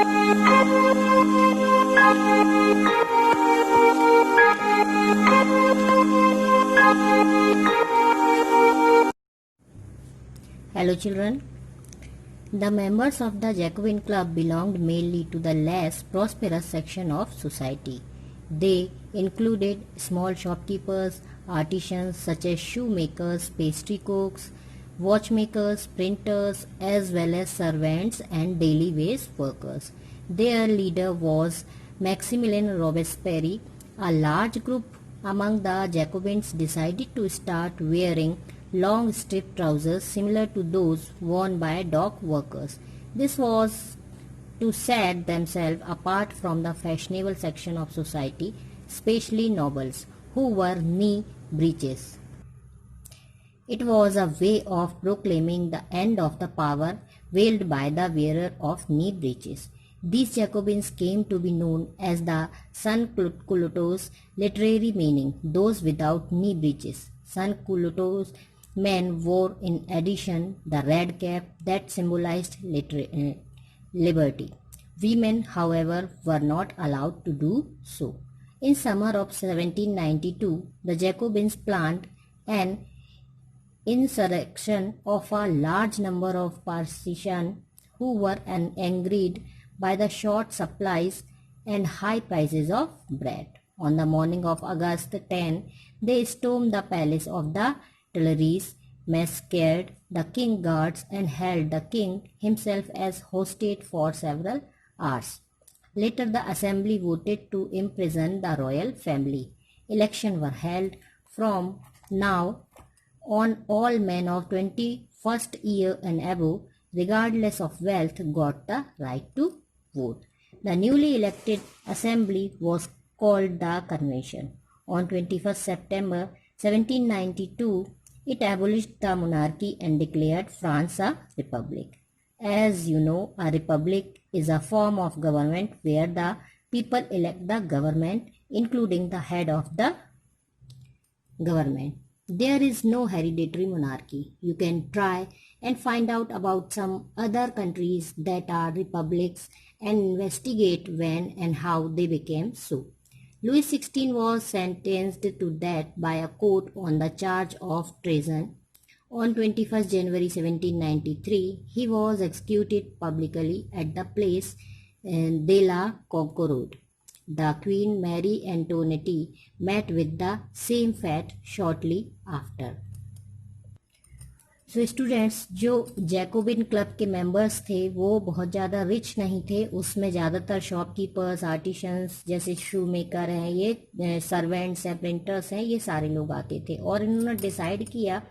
Hello children. The members of the Jacobin Club belonged mainly to the less prosperous section of society. They included small shopkeepers, artisans such as shoemakers, pastry cooks, watchmakers, printers, as well as servants and daily wage workers. Their leader was Maximilien Robespierre. A large group among the Jacobins decided to start wearing long striped trousers similar to those worn by dock workers. This was to set themselves apart from the fashionable section of society, especially nobles, who wore knee breeches. It was a way of proclaiming the end of the power wielded by the wearer of knee breeches. These Jacobins came to be known as the sans-culottes, literary meaning those without knee breeches. Sans-culottes men wore in addition the red cap that symbolized liberty. Women, however, were not allowed to do so. In summer of 1792, the Jacobins planned an insurrection of a large number of Parisians who were angered by the short supplies and high prices of bread. On the morning of August 10, they stormed the palace of the Tuileries, massacred the king guards and held the king himself as hostage for several hours. Later the assembly voted to imprison the royal family. Elections were held. From now on, all men of 21st year and above, regardless of wealth, got the right to vote. The newly elected assembly was called the Convention. On 21st September 1792, it abolished the monarchy and declared France a republic. As you know, a republic is a form of government where the people elect the government, including the head of the government. There is no hereditary monarchy. You can try and find out about some other countries that are republics and investigate when and how they became so. Louis XVI was sentenced to death by a court on the charge of treason. On 21st January 1793, he was executed publicly at the Place de la Concorde. The Queen Marie Antoinette met with the same fate shortly after. So students, जो Jacobin club के members थे वो बहुत ज़्यादा rich नहीं थे. उसमें ज़्यादातर शॉपकीपर्स, आर्टिशंस जैसे शू मेकर हैं, ये सर्वेंट्स हैं, प्रिंटर्स हैं, ये सारे लोग आते थे. और इन्होंने डिसाइड किया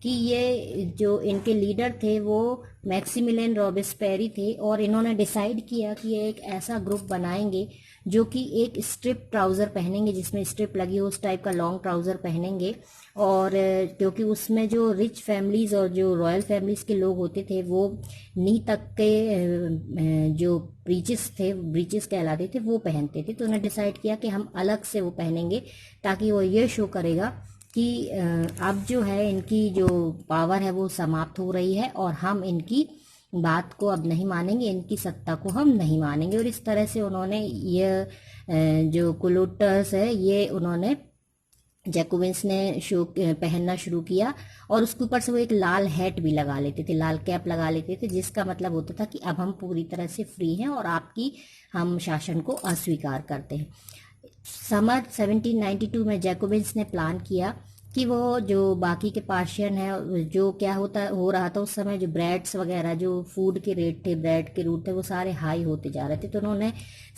कि ये जो इनके लीडर थे वो मैक्सिमिलियन रॉबेस्पेरी थे. और इन्होंने डिसाइड किया कि ये एक ऐसा ग्रुप बनाएंगे जो कि एक स्ट्रिप ट्राउज़र पहनेंगे जिसमें स्ट्रिप लगी हो, उस टाइप का लॉन्ग ट्राउज़र पहनेंगे. और क्योंकि उसमें जो रिच फैमिलीज़ और जो रॉयल फैमिलीज़ के लोग होते थे वो नी तक के जो ब्रीचेस कहलाते थे वो पहनते थे. तो उन्होंने डिसाइड किया कि हम अलग से वो पहनेंगे ताकि वो ये शो करेगा कि अब जो है इनकी जो पावर है वो समाप्त हो रही है और हम इनकी बात को अब नहीं मानेंगे, इनकी सत्ता को हम नहीं मानेंगे. और इस तरह से उन्होंने ये जो कुलोटर्स है ये उन्होंने जैकोबिन्स ने पहनना शुरू किया. और उसके ऊपर से वो एक लाल हैट भी लगा लेते थे, लाल कैप लगा लेते थे, जिसका मतलब होता था कि अब हम पूरी तरह से फ्री हैं और आपकी हम शासन को अस्वीकार करते हैं. समर 1792 में जैकोबिन्स ने प्लान किया कि वो जो बाकी के पार्शियन है, जो क्या हो रहा था उस समय, जो ब्रेड्स वगैरह जो फूड के रेट थे, ब्रेड के रूट थे, वो सारे हाई होते जा रहे थे. तो उन्होंने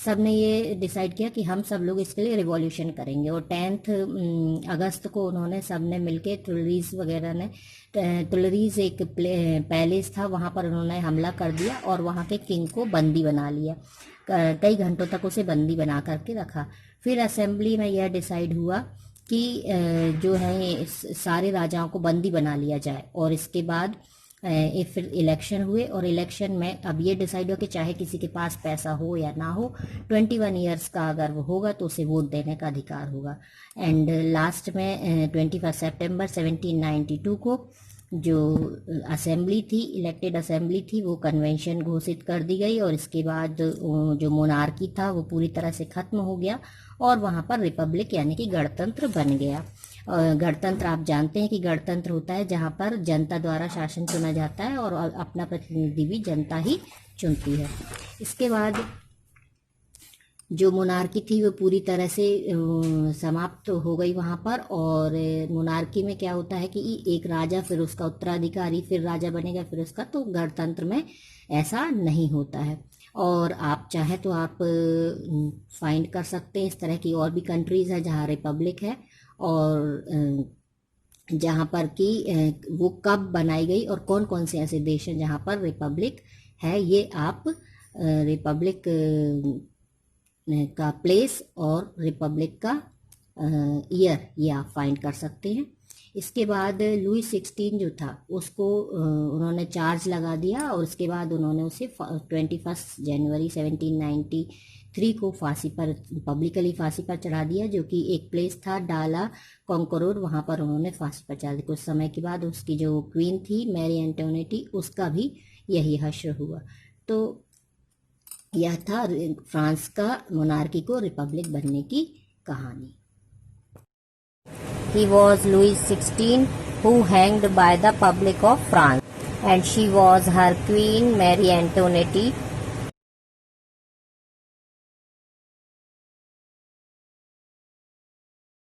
सब ने ये डिसाइड किया कि हम सब लोग इसके लिए रिवॉल्यूशन करेंगे. और 10 अगस्त को उन्होंने सब ने मिलके तुलरीज एक पैलेस था, वहाँ पर उन्होंने हमला कर दिया और वहाँ के किंग को बंदी बना लिया. कई घंटों तक उसे बंदी बना करके रखा. फिर असेंबली में यह डिसाइड हुआ कि जो है सारे राजाओं को बंदी बना लिया जाए. और इसके बाद फिर इलेक्शन हुए और इलेक्शन में अब ये डिसाइड हो कि चाहे किसी के पास पैसा हो या ना हो, 21 ईयर्स का अगर वो होगा तो उसे वोट देने का अधिकार होगा. एंड लास्ट में 21 सितंबर 1792 को जो असेंबली थी, इलेक्टेड असेंबली थी, वो कन्वेंशन घोषित कर दी गई और इसके बाद जो मोनार्की था वो पूरी तरह से खत्म हो गया और वहाँ पर रिपब्लिक यानी कि गणतंत्र बन गया। गणतंत्र आप जानते हैं कि गणतंत्र होता है जहाँ पर जनता द्वारा शासन चुना जाता है और अपना प्रतिनिधि भी जनता ही चुनती है। इसके बाद जो मोनार्की थी वो पूरी तरह से समाप्त हो गई वहाँ पर। और मोनार्की में क्या होता है कि एक राजा, फिर उसका उत्तराधिकारी, फिर राजा बनेगा, फिर उसका, तो गणतंत्र में ऐसा नहीं होता है। और आप चाहे तो आप फाइंड कर सकते हैं, इस तरह की और भी कंट्रीज है जहाँ रिपब्लिक है और जहाँ पर कि वो कब बनाई गई और कौन कौन से ऐसे देश हैं जहाँ पर रिपब्लिक है, ये आप रिपब्लिक का प्लेस और रिपब्लिक का ईयर ये आप फाइंड कर सकते हैं। इसके बाद लुई 16 जो था उसको उन्होंने चार्ज लगा दिया और उसके बाद उन्होंने उसे 21 जनवरी 1793 को फांसी पर, पब्लिकली फांसी पर चढ़ा दिया, जो कि एक प्लेस था डाला कॉन्कोरोड, वहाँ पर उन्होंने फांसी पर चढ़ा दी। कुछ समय के बाद उसकी जो क्वीन थी मैरी एंटोनेटी, उसका भी यही हश्र हुआ। तो यह था फ्रांस का मोनार्की को रिपब्लिक बनने की कहानी। He was Louis XVI who hanged by the public of France and she was her queen Marie Antoinette